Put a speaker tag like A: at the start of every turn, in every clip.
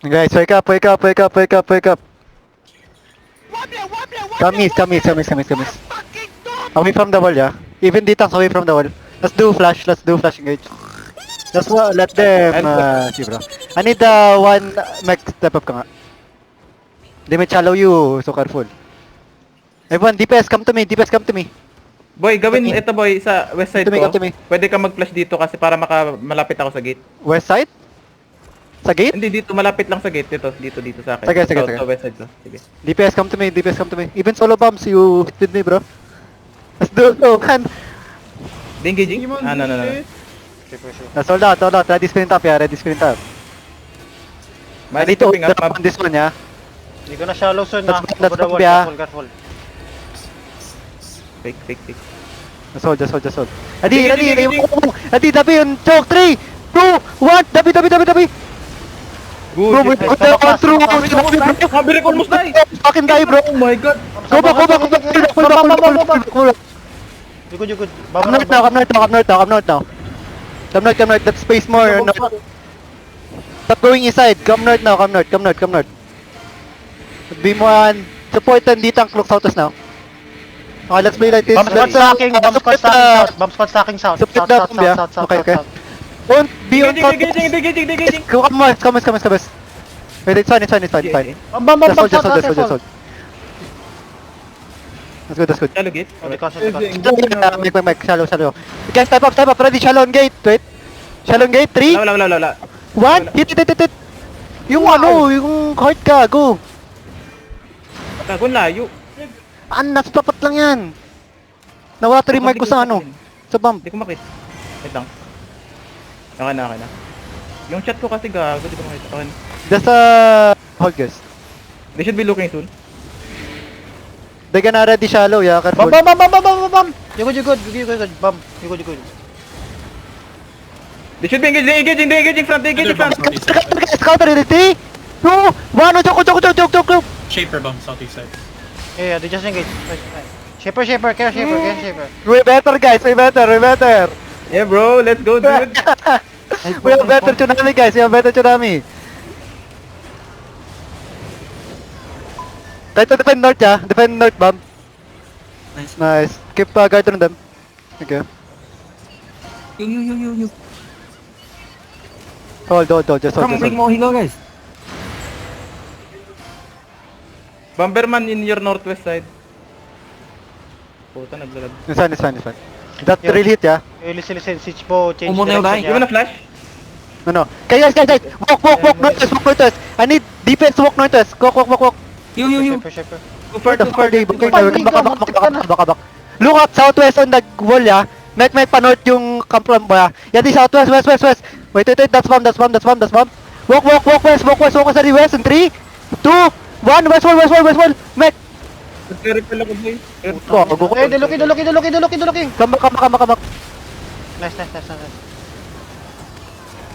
A: Guys, wake up, wake up, wake up, wake up, wake up. Come east. Away from the wall, yeah. Even detox away from the wall. Let's do flash engage. Just let them, see bro. I need the one mech step up ka nga. They may shallow you, so careful. Everyone, DPS, come to me.
B: Boy, gawin
A: Come to me.
B: ito boy sa west side
A: Come to me.
B: ko. Pwede ka mag-flash dito kasi para malapit ako sa gate.
A: West side? Sa gate?
B: Hindi dito, malapit lang sa gate. Dito sa akin.
A: Sige.
B: Sa west side ko. Sige.
A: DPS, come to me. Even solo bombs, you hit with me, bro. Let's do it, oh, man.
B: Di engaging? No.
A: That's all out. Ready screen top, yeah. Ready screen top. I
B: Mas
A: need to
B: stepping up,
A: drop on this one, yeah.
C: Hindi ko na shallow son na.
A: That's
C: Over the wall,
A: yeah.
C: careful.
B: Fake.
A: Just hold. Ready, Dabi, on choke, 3, 2, 1, Dabi.
B: Good.
A: Bro, we put the on through.
B: Mabilik almost die.
A: Fucking die, bro.
B: Oh my god.
A: Go back.
C: You good.
A: Come north now. Come north. Let's space more. North. Stop going east side. Come north. Beam one. Support and dito ang clock southwest now. Okay, let's play like this.
C: Bomb squad stacking south.
A: Support the bomb, yeah. Okay. Don't be on top.
B: Engaging.
A: Come on. Wait, it's fine.
C: Bomb,
A: Just hold. That's good.
B: Shallow gate.
A: Make, shallow. You can step up, ready, shallow on gate, wait. Shallow on gate, 3,
B: Wala.
A: 1, hit. Yung yung heart ka, go.
B: Kagun layo.
A: Nasa tapat lang yan. Nawala 3 mark ko sa sa bomb.
B: Hindi ko makita. Wait lang. Okay na. Yung chat ko kasi gago, di ko makita. Okay.
A: Just hold guys.
B: They should be looking soon.
A: They gonna ready shallow, yeah, careful.
C: Bomb. You good. Bomb. You good.
B: They should be engaging front.
A: Counter, ready, 3, 2, 1, choke.
D: Shaper bomb, southeast side.
C: Yeah, they just engage. Shaper.
A: We better, guys, we better.
B: Yeah bro, let's go dude.
A: We have better tsunami, guys, Try to defend north, yeah. Defend north, bomb. Nice. Keep guard on them. Okay.
D: You.
A: Hold. Just hold.
D: more hilo, guys.
B: Bomberman in your northwest side. Puta naglalag.
A: It's fine. That
C: Yeah.
A: real hit, yeah.
C: Listen. Switch po, change
D: Umunay
C: direction
B: You wanna
C: niya.
B: flash?
A: No. Guys. Walk northwest. I need defense walk northwest. Walk.
D: You.
C: Shaper.
B: Too far.
A: Baka. Look up southwest on the wall, yeah. Make pa north yung camp from ba. Yeah, di southwest, west. Wait. That's bomb. Walk west. Walk sa the west in 3, 2, 1. West wall. Make.
B: Nag-refill ako boy.
A: Go.
C: Okay, duluki.
A: Come back.
C: Nice.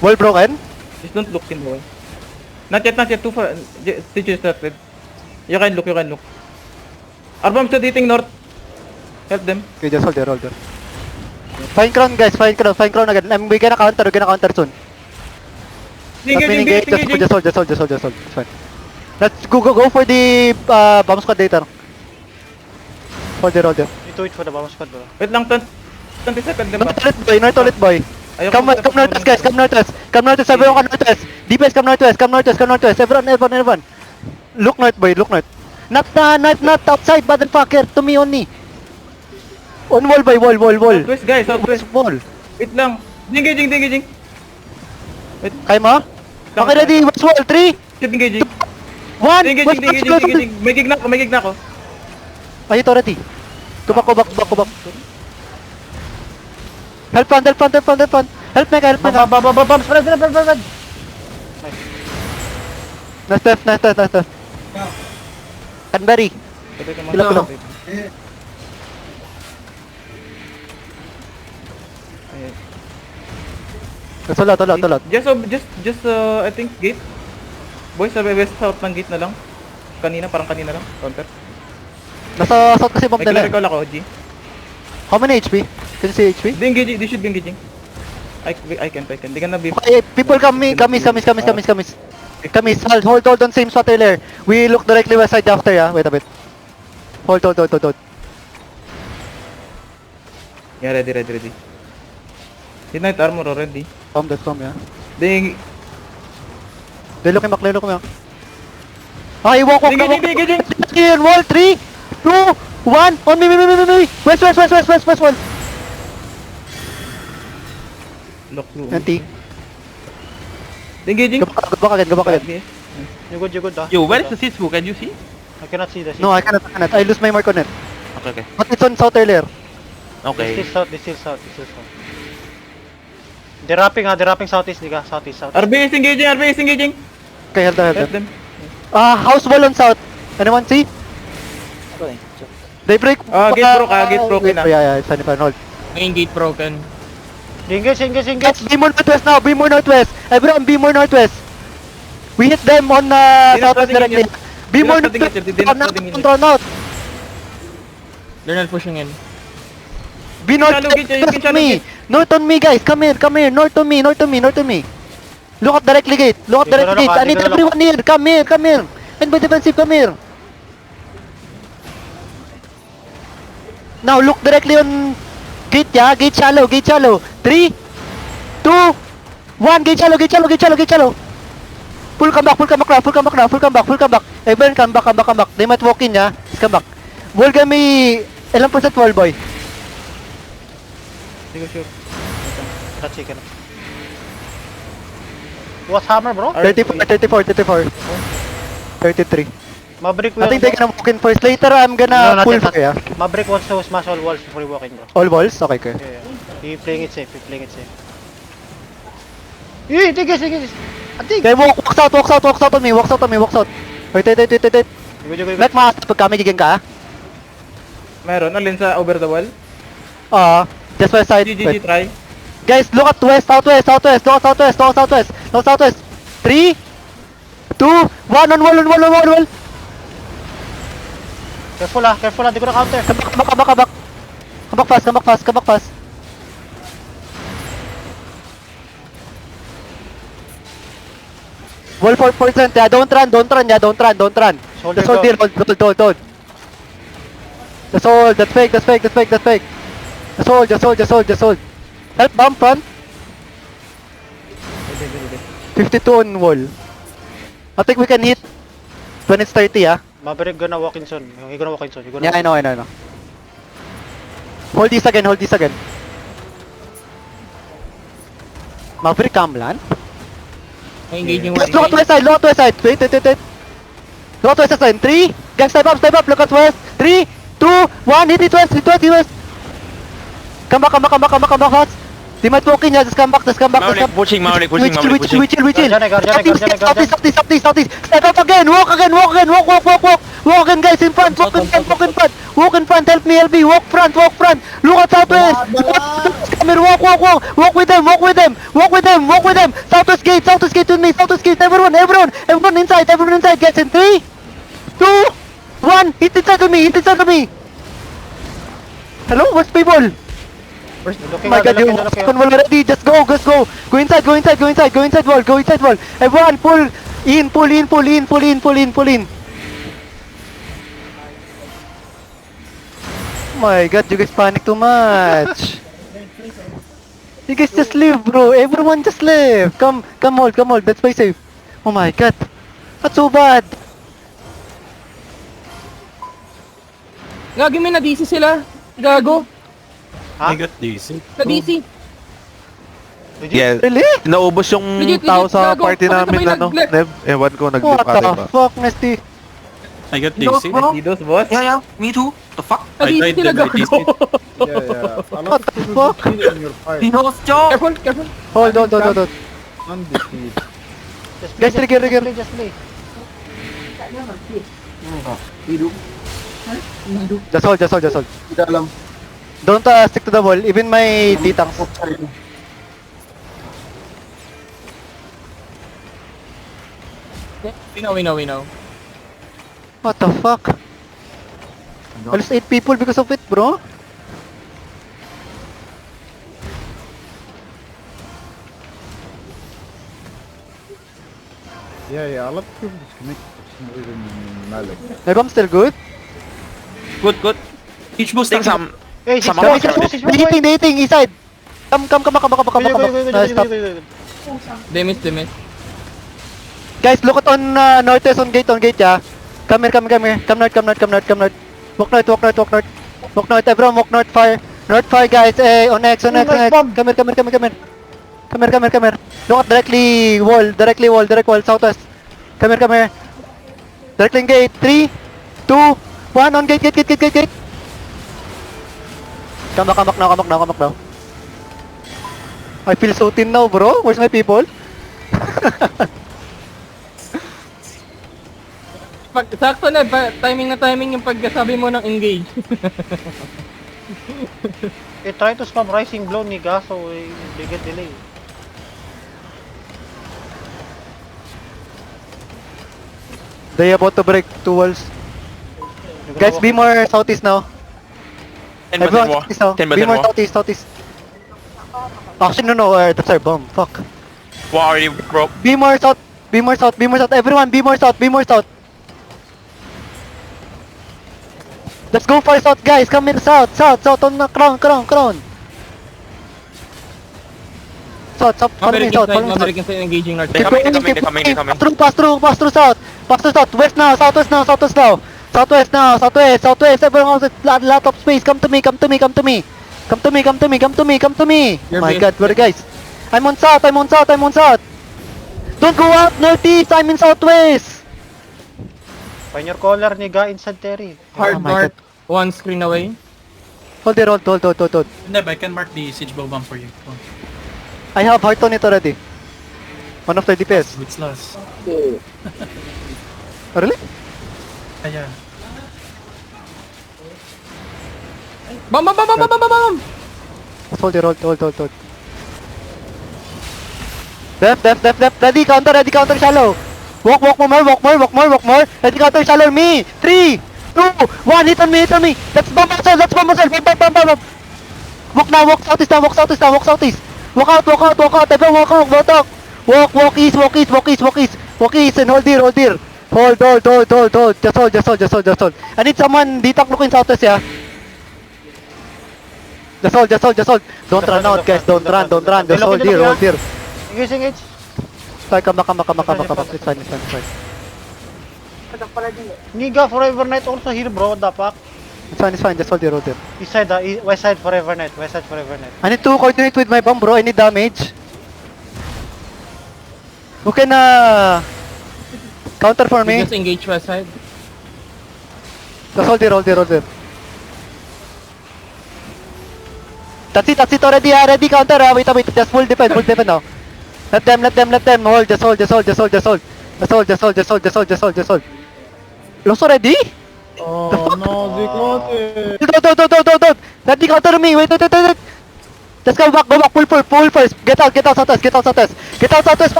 A: Wall broken.
B: Just don't look in boy. Not yet. Too far. Stitches started. You can look. Arbom still hitting north. Help them.
A: Okay, just hold there. Fine crown, guys. Fine crown again. We gonna counter soon.
B: Engaging.
A: Just hold. It's fine. Let's go for the bomb squad later. Hold there.
C: Need to wait for the bomb squad, bro.
B: Wait lang, 20 seconds din ba?
A: North toilet boy. Come northwest, guys. Come northwest. Everyone come northwest. DPS come northwest. Everyone. Look north, boy. Not outside, motherfucker. To me only. On wall, boy. Wall.
B: Southwest guys, southwest.
A: Wall.
B: Wait lang. Engaging.
A: Kaya mo? Okay, ready. West wall. 3,
B: Keep engaging.
A: 1.
B: Engaging. May gig na ako.
A: Ay, ito ready. Go back. Help fund. Help me.
C: Bomb spread.
A: Nice. Canberry. Kilo. That's a lot.
B: Just I think gate. Boys, sa west south ng gate na lang. Parang kanina lang. Counter.
A: Nasa south kasi bomb
B: May
A: nila.
B: recall ako, G.
A: How many HP? Can you see HP?
B: They should be engaging. I can. Di ka na be.
A: Okay, people come. Kamis, hold on, same spot earlier. We look directly west side after, yeah. Wait a bit. Hold.
B: Yeah, ready. Hit Knight armor already.
A: Let's come, yeah.
B: Ding.
A: They looking back. Okay, walk.
B: Ding.
A: In wall, 3, 2, 1. On me. West wall.
B: Lock through.
A: Anti.
B: Engaging.
A: Go back again.
B: Okay.
C: You good, ah.
D: Yo, where is the Sisu? Can you see?
C: I cannot see the
A: No, I cannot. I lose my mark on it.
D: Okay.
A: But it's on south earlier.
D: Okay.
C: This is south. They're wrapping southeast, Liga. Southeast.
B: RB is engaging.
A: Okay, hold
B: Help
A: on.
B: them.
A: House wall on south. Anyone see? They break.
B: Gate broken na.
A: Yeah, it's fine, hold.
D: Main gate broken.
C: Engage.
A: Be more northwest now. Be more northwest. Everyone, be more northwest. We hit them on southwest
B: flooding
A: directly.
B: it.
A: Be
B: They're
A: more
B: not flooding it,
A: northwest.
B: they're not flooding it.
A: Control out.
D: They're not pushing in.
A: Be north
B: Shallow gate, you can
A: north
B: shallow
A: me.
B: gate.
A: North on me, guys. Come here. North on me. Look at directly gate. Look at
C: Dito na
A: directly
C: look,
A: gate. I need
C: dito na look.
A: everyone here. Come here. And by defensive, come here. Now look directly on gate, yeah. Gate shallow. 3, 2, 1. Gate shallow. Full come back now. Everyone come back. They might walk in, yeah. Just come back. Wall kami, ilang percent wall, boy?
B: Hindi ko sure.
C: Cannot. What's hammer, bro?
A: 34. 33.
C: Maverick
A: I think they're gonna walk in first. Later, I'm gonna pull for you.
C: Maverick wants to smash all walls before you walk in, bro.
A: All balls? Okay.
C: Yeah. He playing it safe. Hey, take it. I think.
A: Okay, walks out on me. Wait.
C: Good.
A: Let maas pag kami giging ka.
B: Meron. Alin sa over the wall.
A: Just west side.
B: GG try.
A: Guys, look at west, southwest. Look southwest. 3, 2, 1 on wall.
C: Careful, hindi ko na counter.
A: Come back fast. Wall 4%, yeah, don't run.
C: Shoulder
A: Just hold
C: go.
A: here, hold. Just hold, that's fake. Just hold. Help bomb front. 52 on wall. I think we can hit when it's 30, yeah?
C: Maverick gonna walk in soon. He gonna walk in soon.
A: Yeah, I know. Hold this again. Maverick Kamlan?
D: Engaging
A: Just look at west side. Wait. Look at west side. 3, gang step up, look at west. 3, 2, 1, hit west. Come back fast. They might walk in, yeah, just come back.
D: Maulik pushing.
A: We chill.
C: Guardian.
A: Southeast. Step up again. Walk again, guys, in front. Walk in front. Help me. Walk front. Look at southwest. Come here. Walk with them. Southwest gate with me. Everyone inside. Guys, in 3, 2, 1. Hit inside of me. Hello, what's people? Oh my god, you open wall already. Just go. Go inside wall. Everyone pull in. Oh my god, you guys panic too much. You guys just leave, bro. Everyone just leave. Come hold. Let's play safe. Oh my god. That's so bad.
D: Gagi, may na-DC sila. Gago.
C: Ha?
E: I got DC.
D: Na-DC.
E: Yeah,
A: Really?
E: naubos yung
D: Legit,
E: tao sa
D: gago.
E: party
D: Bakit
E: namin,
D: may
E: ano,
D: nag-left?
E: Nev. Ewan ko,
A: What
E: nag-lipate
A: the
E: ba?
A: fuck, Nasty?
E: I got
D: DC.
B: Didos, boss.
F: Yeah, me too. The fuck?
D: Na-DC sila, gago.
A: What the fuck?
F: Dinos, Joe!
D: Careful.
A: Hold. Guys, trigger.
C: Just play.
A: Just hold. Don't stick to the wall. Even my D-tanks.
D: We know.
A: What the fuck? I lost 8 people because of it, bro.
G: Yeah, a lot of people disconnect. Even Malik.
A: My bomb still good?
E: Good, good.
F: Each boost
E: Think some...
C: Hey,
E: Sama
C: six,
E: ka,
C: six, six, six,
A: Dating, dating, east side. Come.
C: Go,
A: Nice, stop.
D: They miss.
A: Guys, look at on northeast on gate, yeah. Come here. Come north. Walk north, everyone walk north fire. North fire, guys. On X.
C: nice bomb.
A: Come here. Look at directly wall, direct wall, southwest. Come here. Directly in gate. 3, 2, 1, on gate. Come back now. I feel so thin now, bro. Where's my people?
D: Sakto na, timing yung pagkasabi mo ng engage.
C: Try to spam rising blow, nigga, so they get delay.
A: They about to break 2 walls. Guys, be more southeast now.
E: 10%
A: Everyone
E: more.
A: southeast now.
E: 10%
A: Be more
E: more.
A: southeast. Actually, no, that's our bomb. Fuck.
E: Wow, already broke.
A: Be more south. Everyone, be more south. Let's go for south, guys. Come in south on the crown. South, follow me south.
D: Mabalik side engaging north.
E: They're coming.
A: Pass through south. West now, southwest now. Southwest. Everyone has a lot of space. Come to me.
D: You're
A: My
D: base.
A: God, where guys? I'm on south. Don't go up northeast. I'm in southwest.
C: Find your collar, nigga, inside Terry.
D: Hard
A: Oh my
D: north, one screen away.
A: Hold.
H: Neb, I can mark the siege bow bomb for you. Oh,
A: I have heart on it already. One of the DPS.
H: it's lost.
A: Oh, really?
H: Yeah.
D: Bam!
A: Hold. Def. Ready, counter shallow. Walk more. Ready, counter shallow. Me. 3, 2, 1. Hit on me. Let's bomb ourselves. Bomb. Walk southeast. Walk out. Everyone walk out. Walk east and hold here. Hold. Just hold. I need someone detox looking southwest, yeah. Just hold. Don't run out, guys. Don't run. Just hold here.
C: Engage.
A: Sorry, come back. It's fine.
C: Nigga, Forever Night also here, bro. What the fuck?
A: It's fine. Just hold here.
C: East side, west side Forever Night.
A: I need to coordinate with my bomb, bro. I need damage. Who can counter for me?
D: Just engage west side.
A: Just hold here. That's it already. Ready counter. Wait. Just full defend now. Let them hold. Just hold. Lost already?
G: Oh no, they got it.
A: Don't. Let me counter me. Wait. Let's go back. Pull first. Get out southwest.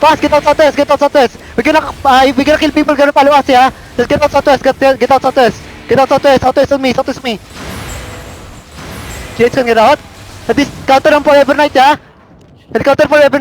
A: Fast. Get out southwest. We're gonna kill people. Gonna follow us, yeah. Just get out southwest. Southwest on me. GH can get out. At least counter on Forever Night, yeah. Counter Forever Night.